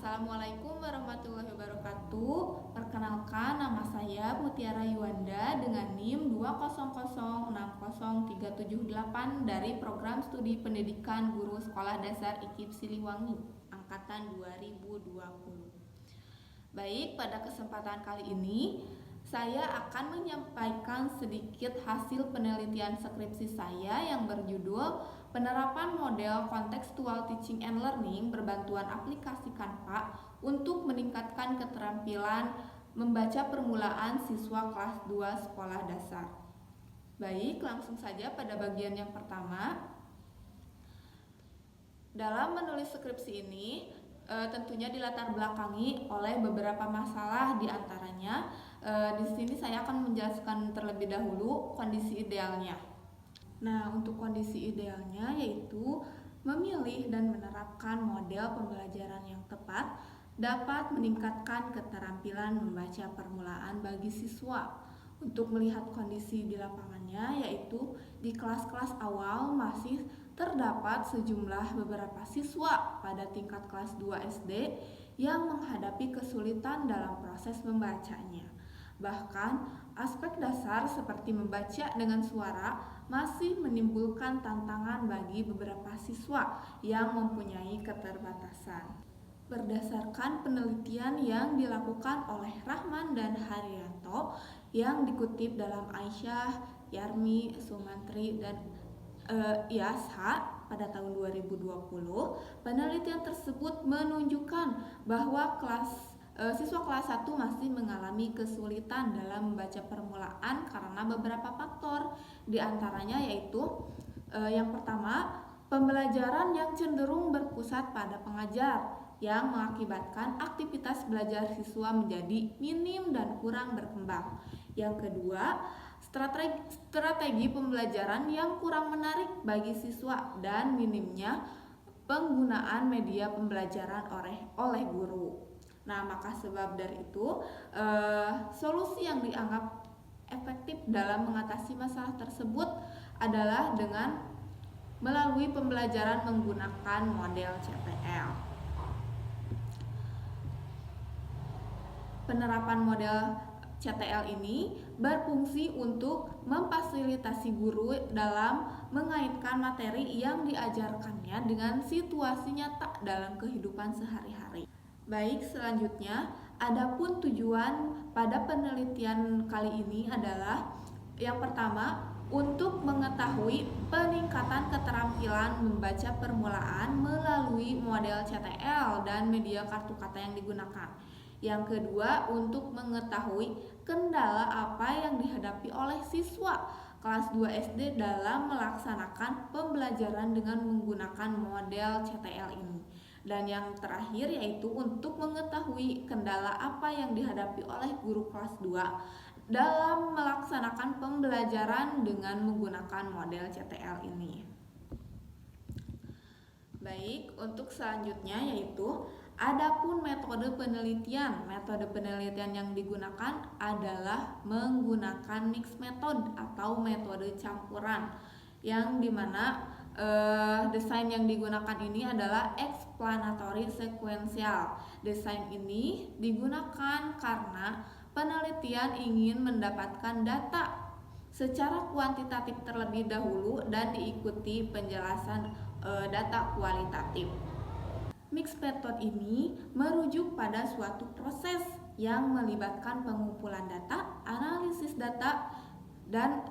Assalamualaikum warahmatullahi wabarakatuh. Perkenalkan, nama saya Mutiara Yuanda dengan NIM 200603778 dari Program Studi Pendidikan Guru Sekolah Dasar IKIP Siliwangi, Angkatan 2020. Baik, pada kesempatan kali ini saya akan menyampaikan sedikit hasil penelitian skripsi saya yang berjudul Penerapan Model Contextual Teaching and Learning berbantuan aplikasi Canva untuk meningkatkan keterampilan membaca permulaan siswa kelas 2 sekolah dasar. Baik, langsung saja pada bagian yang pertama. Dalam menulis skripsi ini tentunya dilatar belakangi oleh beberapa masalah, di antaranya di sini saya akan menjelaskan terlebih dahulu kondisi idealnya. Nah, untuk kondisi idealnya yaitu memilih dan menerapkan model pembelajaran yang tepat dapat meningkatkan keterampilan membaca permulaan bagi siswa. Untuk melihat kondisi di lapangannya yaitu di kelas-kelas awal masih terdapat sejumlah beberapa siswa pada tingkat kelas 2 SD yang menghadapi kesulitan dalam proses membacanya. Bahkan, aspek dasar seperti membaca dengan suara masih menimbulkan tantangan bagi beberapa siswa yang mempunyai keterbatasan. Berdasarkan penelitian yang dilakukan oleh Rahman dan Haryanto yang dikutip dalam Aisyah, Yarmi, Sumantri, dan Yasha pada tahun 2020, penelitian tersebut menunjukkan bahwa siswa kelas 1 masih mengalami kesulitan dalam membaca permulaan karena beberapa faktor. Di antaranya yaitu yang pertama, pembelajaran yang cenderung berpusat pada pengajar yang mengakibatkan aktivitas belajar siswa menjadi minim dan kurang berkembang. Yang kedua, strategi pembelajaran yang kurang menarik bagi siswa dan minimnya penggunaan media pembelajaran oleh guru. Nah, maka sebab dari itu, solusi yang dianggap efektif dalam mengatasi masalah tersebut adalah dengan melalui pembelajaran menggunakan model CTL. Penerapan model CTL ini berfungsi untuk memfasilitasi guru dalam mengaitkan materi yang diajarkannya dengan situasi nyata dalam kehidupan sehari-hari. Baik, selanjutnya, adapun tujuan pada penelitian kali ini adalah yang pertama, untuk mengetahui peningkatan keterampilan membaca permulaan melalui model CTL dan media kartu kata yang digunakan. Yang kedua, untuk mengetahui kendala apa yang dihadapi oleh siswa kelas 2 SD dalam melaksanakan pembelajaran dengan menggunakan model CTL ini. Dan yang terakhir yaitu untuk mengetahui kendala apa yang dihadapi oleh guru kelas 2 dalam melaksanakan pembelajaran dengan menggunakan model CTL ini. Baik, untuk selanjutnya yaitu adapun metode penelitian. Metode penelitian yang digunakan adalah menggunakan mixed method atau metode campuran, yang dimana desain yang digunakan ini adalah explanatory sequential. Desain ini digunakan karena penelitian ingin mendapatkan data secara kuantitatif terlebih dahulu dan diikuti penjelasan data kualitatif. Mixed method ini merujuk pada suatu proses yang melibatkan pengumpulan data, analisis data, dan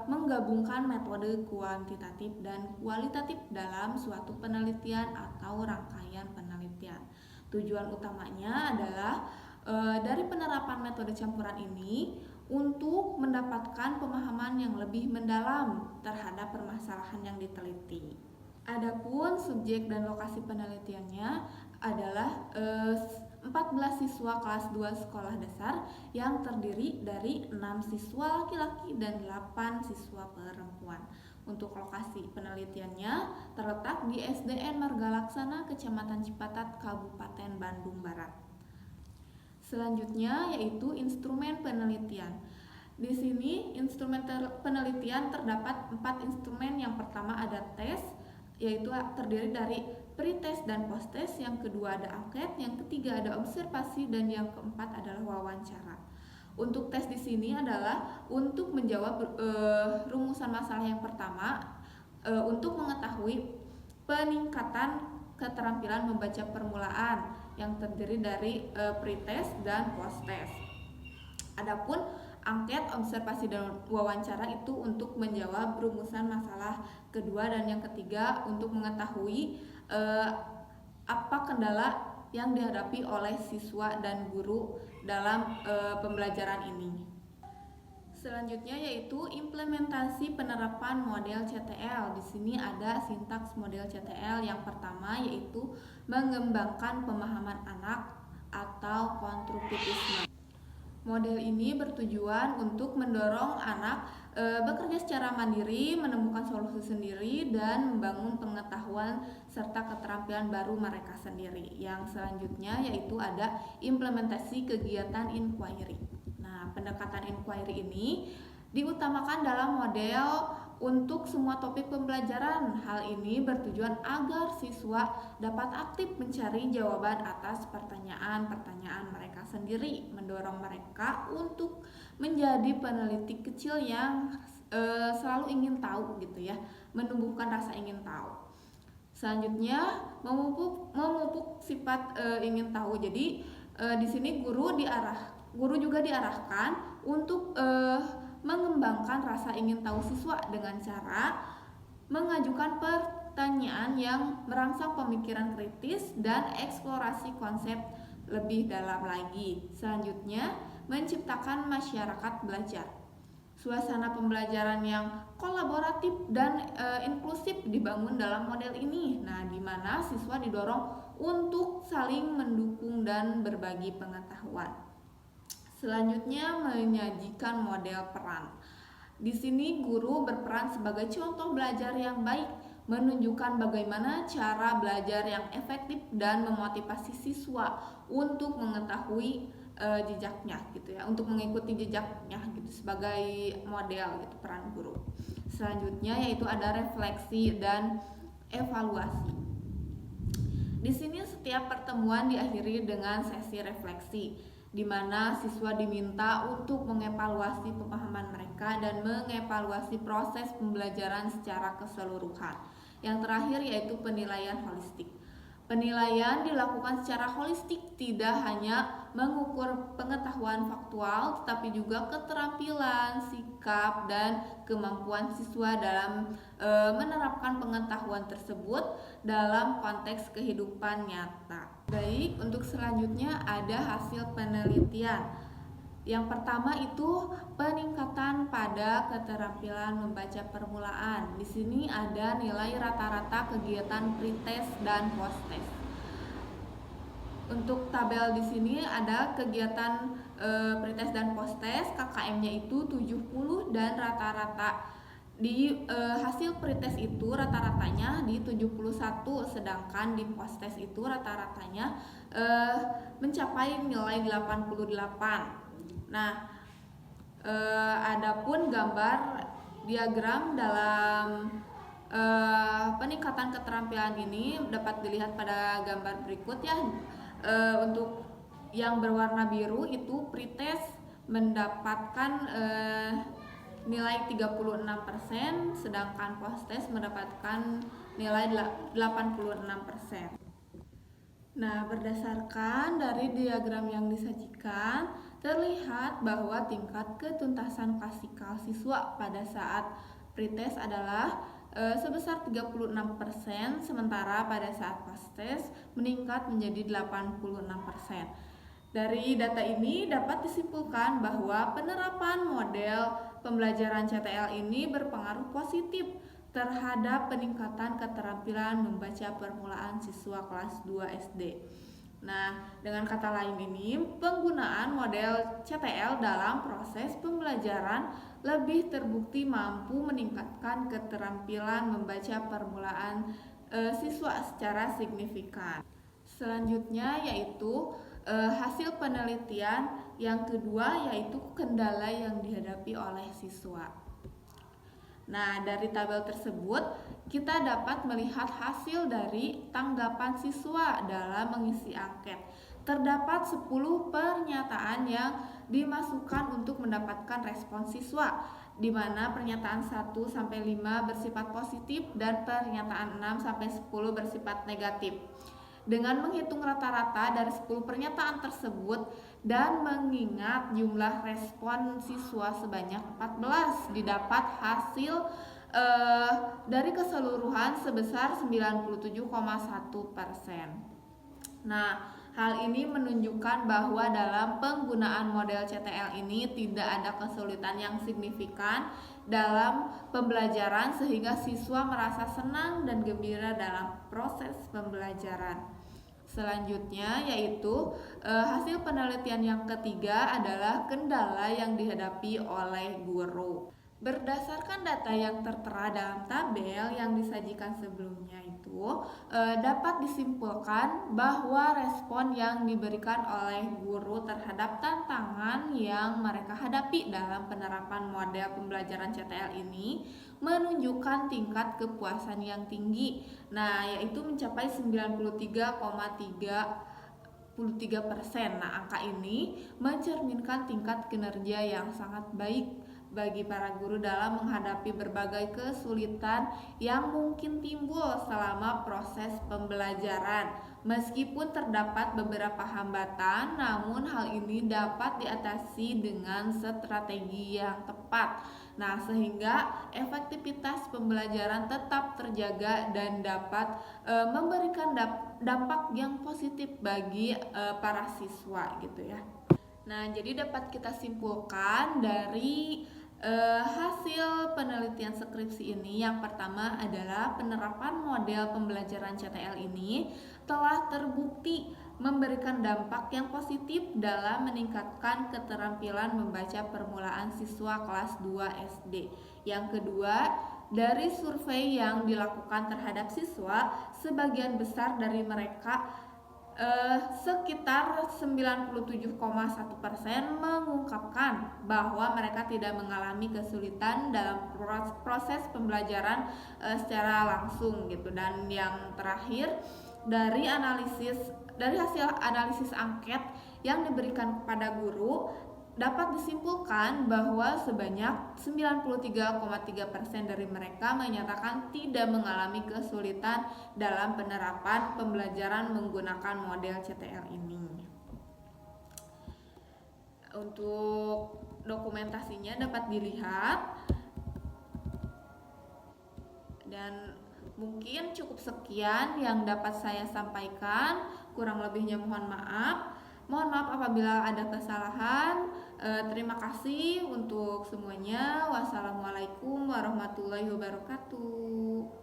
menggabungkan metode kuantitatif dan kualitatif dalam suatu penelitian atau rangkaian penelitian. Tujuan utamanya adalah dari penerapan metode campuran ini untuk mendapatkan pemahaman yang lebih mendalam terhadap permasalahan yang diteliti. Adapun subjek dan lokasi penelitiannya adalah 14 siswa kelas 2 sekolah dasar yang terdiri dari 6 siswa laki-laki dan 8 siswa perempuan. Untuk lokasi penelitiannya terletak di SDN Margalaksana, Kecamatan Cipatat, Kabupaten Bandung Barat. Selanjutnya yaitu instrumen penelitian. Di sini instrumen penelitian terdapat 4 instrumen. Yang pertama ada tes, yaitu terdiri dari pretest dan posttest, yang kedua ada angket, yang ketiga ada observasi, dan yang keempat adalah wawancara. Untuk tes di sini adalah untuk menjawab rumusan masalah yang pertama, untuk mengetahui peningkatan keterampilan membaca permulaan yang terdiri dari pretest dan posttest. Adapun angket, observasi, dan wawancara itu untuk menjawab rumusan masalah kedua, dan yang ketiga untuk mengetahui apa kendala yang dihadapi oleh siswa dan guru dalam pembelajaran ini. Selanjutnya yaitu implementasi penerapan model CTL. Di sini ada sintaks model CTL. Yang pertama yaitu mengembangkan pemahaman anak atau konstruktivisme. Model ini bertujuan untuk mendorong anak bekerja secara mandiri, menemukan solusi sendiri, dan membangun pengetahuan serta keterampilan baru mereka sendiri. Yang selanjutnya yaitu ada implementasi kegiatan inquiry. Nah, pendekatan inquiry ini diutamakan dalam model untuk semua topik pembelajaran. Hal ini bertujuan agar siswa dapat aktif mencari jawaban atas pertanyaan-pertanyaan mereka sendiri, mendorong mereka untuk menjadi peneliti kecil yang selalu ingin tahu gitu ya, menumbuhkan rasa ingin tahu. Selanjutnya memupuk sifat ingin tahu. Jadi di sini guru juga diarahkan untuk mengembangkan rasa ingin tahu siswa dengan cara mengajukan pertanyaan yang merangsang pemikiran kritis dan eksplorasi konsep lebih dalam lagi. Selanjutnya, menciptakan masyarakat belajar. Suasana pembelajaran yang kolaboratif dan inklusif dibangun dalam model ini. Nah, di mana siswa didorong untuk saling mendukung dan berbagi pengetahuan. Selanjutnya, menyajikan model peran. Di sini guru berperan sebagai contoh belajar yang baik, menunjukkan bagaimana cara belajar yang efektif dan memotivasi siswa untuk mengetahui jejaknya gitu ya, untuk mengikuti jejaknya gitu sebagai model gitu peran guru. Selanjutnya yaitu ada refleksi dan evaluasi. Di sini setiap pertemuan diakhiri dengan sesi refleksi, di mana siswa diminta untuk mengevaluasi pemahaman mereka dan mengevaluasi proses pembelajaran secara keseluruhan. Yang terakhir yaitu penilaian holistik. Penilaian dilakukan secara holistik, tidak hanya mengukur pengetahuan faktual, tetapi juga keterampilan, sikap, dan kemampuan siswa dalam menerapkan pengetahuan tersebut dalam konteks kehidupan nyata. Baik, untuk selanjutnya ada hasil penelitian. Yang pertama itu peningkatan pada keterampilan membaca permulaan. Di sini ada nilai rata-rata kegiatan pretest dan posttest. Untuk tabel di sini ada kegiatan pretest dan posttest, KKM-nya itu 70 dan rata-rata di hasil pretest itu rata-ratanya di 71, sedangkan di posttest itu rata-ratanya mencapai nilai 88. Nah, adapun gambar diagram dalam peningkatan keterampilan ini dapat dilihat pada gambar berikut ya. Untuk yang berwarna biru itu pretest mendapatkan nilai 36%, sedangkan posttest mendapatkan nilai 86%. Nah, berdasarkan dari diagram yang disajikan, terlihat bahwa tingkat ketuntasan klasikal siswa pada saat pretest adalah sebesar 36%, sementara pada saat posttest meningkat menjadi 86%. Dari data ini dapat disimpulkan bahwa penerapan model pembelajaran CTL ini berpengaruh positif terhadap peningkatan keterampilan membaca permulaan siswa kelas 2 SD. Nah, dengan kata lain ini, penggunaan model CTL dalam proses pembelajaran lebih terbukti mampu meningkatkan keterampilan membaca permulaan siswa secara signifikan. Selanjutnya yaitu hasil penelitian yang kedua yaitu kendala yang dihadapi oleh siswa. Nah, dari tabel tersebut kita dapat melihat hasil dari tanggapan siswa dalam mengisi angket. Terdapat 10 pernyataan yang dimasukkan untuk mendapatkan respon siswa, di mana pernyataan 1 sampai 5 bersifat positif dan pernyataan 6 sampai 10 bersifat negatif. Dengan menghitung rata-rata dari 10 pernyataan tersebut dan mengingat jumlah respon siswa sebanyak 14, didapat hasil dari keseluruhan sebesar 97,1%. Nah, hal ini menunjukkan bahwa dalam penggunaan model CTL ini tidak ada kesulitan yang signifikan dalam pembelajaran sehingga siswa merasa senang dan gembira dalam proses pembelajaran. Selanjutnya yaitu hasil penelitian yang ketiga adalah kendala yang dihadapi oleh guru. Berdasarkan data yang tertera dalam tabel yang disajikan sebelumnya itu dapat disimpulkan bahwa respon yang diberikan oleh guru terhadap tantangan yang mereka hadapi dalam penerapan model pembelajaran CTL ini menunjukkan tingkat kepuasan yang tinggi. Nah, yaitu mencapai 93,3%. Nah, angka ini mencerminkan tingkat kinerja yang sangat baik bagi para guru dalam menghadapi berbagai kesulitan yang mungkin timbul selama proses pembelajaran. Meskipun terdapat beberapa hambatan, namun hal ini dapat diatasi dengan strategi yang tepat. Nah, sehingga efektivitas pembelajaran tetap terjaga dan dapat memberikan dampak yang positif bagi para siswa gitu ya. Nah, jadi dapat kita simpulkan dari hasil penelitian skripsi ini, yang pertama adalah penerapan model pembelajaran CTL ini telah terbukti memberikan dampak yang positif dalam meningkatkan keterampilan membaca permulaan siswa kelas 2 SD. Yang kedua, dari survei yang dilakukan terhadap siswa, sebagian besar dari mereka sekitar 97,1% mengungkapkan bahwa mereka tidak mengalami kesulitan dalam proses pembelajaran secara langsung gitu. Dan yang terakhir, dari hasil analisis angket yang diberikan kepada guru, dapat disimpulkan bahwa sebanyak 93,3% dari mereka menyatakan tidak mengalami kesulitan dalam penerapan pembelajaran menggunakan model CTL ini. Untuk dokumentasinya dapat dilihat, dan mungkin cukup sekian yang dapat saya sampaikan. Kurang lebihnya mohon maaf. Mohon maaf apabila ada kesalahan. Terima kasih untuk semuanya. Wassalamualaikum warahmatullahi wabarakatuh.